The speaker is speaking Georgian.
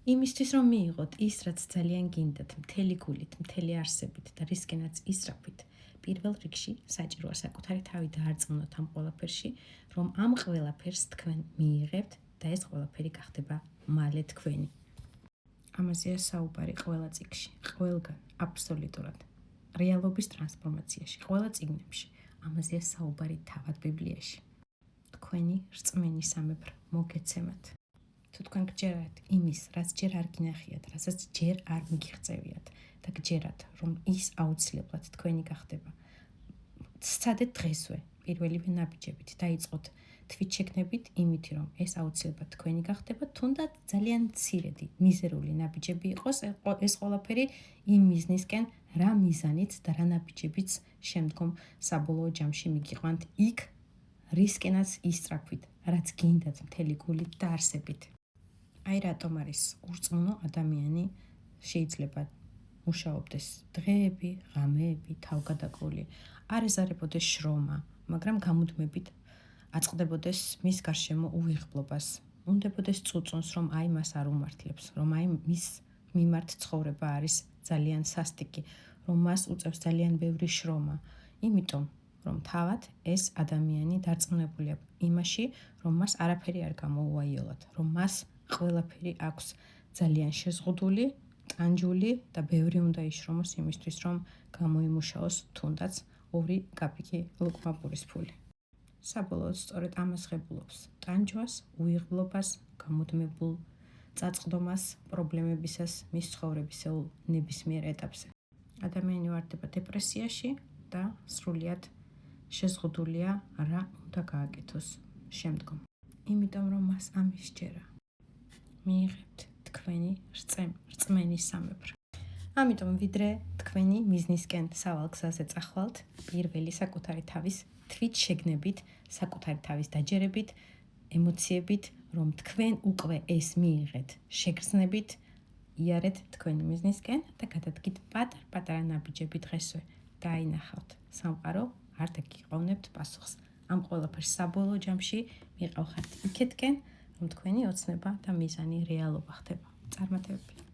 იმისთვის რომ მიიღოთ ის, რაც ძალიან გინდათ, მთელი გულით, მთელი არსებით და რისკენაც ისწრაფვით, პირველ რიგში საჭიროა საკუთარი თავი დაარწმუნოთ ამ ყველაფერში, რომ ამ ყველაფერს თქვენ მიიღებთ და ეს ყველაფერი გახდება მალე თქვენი. ამაზეა საუბარი ყველა წიგნში, ყველგან, აბსოლუტურად. რეალობის ტრანსფორმაციაში, ყველა წიგნებში, ამაზეა საუბარი თავად ბიბლიაში. თქვენი რწმენი სამეფრო მოგეცემათ. თუ თქვენ გჯერათ იმის, რაც ჯერ არ გინახიათ, რასაც ჯერ არ მიგიღწევიათ და გჯერათ, რომ ის აუცილებლად თქვენი გახდება. სცადეთ დღესვე, პირველივე ნაბიჯებით, დაიწყოთ თვით შექმნებით იმითი, რომ ეს აუცილებლად თქვენი გახდება, თუნდაც ძალიან მცირედი, მიზერული ნაბიჯები იყოს, ეს ყველაფერი იმ მიზნისკენ, რა მიზანით და რა ნაბიჯებიც შემდგომ საბოლოო ჯამში მიგიყვანთ იქ, რისკენაც ისწრაფვით, რაც გინდათ მთელი გულით და არსებით. აი რატომ არის ურწმუნო ადამიანი შეიძლება მუშაობდეს დღეები, ღამეები, თავგადაკრული, არ ეზარებოდეს შრომა, მაგრამ გამუდმებით აწყდებოდეს მის გარშემო უიღბლობას, უნდებოდეს წუწუნს, რომ აი მას არ უმართლებს, რომ აი მის მიმართ ცხოვრება არის ძალიან სასტიკი, რომ მას უწევს ძალიან ბევრი შრომა, იმიტომ რომ თავად ეს ადამიანი დარწმუნებულია იმაში, რომ მას არაფერი არ გამოუაიოლოთ, რომ მას ყველაფერი აქვს ძალიან შეზღუდული, ტანჯული და ბევრი უნდა იშრომოს იმისთვის, რომ გამოიმუშაოს თუნდაც 2 კაპიკი ლუკმა პურის ფული. საბოლოოდ სწორედ ამას ღებულობს ტანჯვას, უიღბლობას, გამუდმებულ წაწყდომას, პრობლემებისას მის ცხოვრებისეულ ნებისმიერ ეტაპზე. ადამიანი ვარდება დეპრესიაში და სრულიად შეზღუდულია რა უნდა გააკეთოს შემდგომ. იმიტომ რომ მას ამის ჯერა მიიღებთ თქვენი რწმენის სამეფრო. ამიტომ ვიდრე თქვენი მიზნისკენ სავალ გზაზე წახვალთ, პირველი საკუთარი თავის თვით შეგნებით, საკუთარი თავის დაჯერებით, ემოციებით, რომ თქვენ უკვე ეს მიიღეთ, შეგრძნებით, იარეთ თქვენი მიზნისკენ და გადადგით პატარ-პატარა ნაბიჯები დღესვე. დაინახავთ სამყარო, არ დაგიყვავნებთ პასუხს. ამ ყველაფერს საბოლოო ჯამში მიყავხართ იქეთკენ, რომ თქვენი ოცნება და მიზანი რეალობა ხდება. წარმატებები.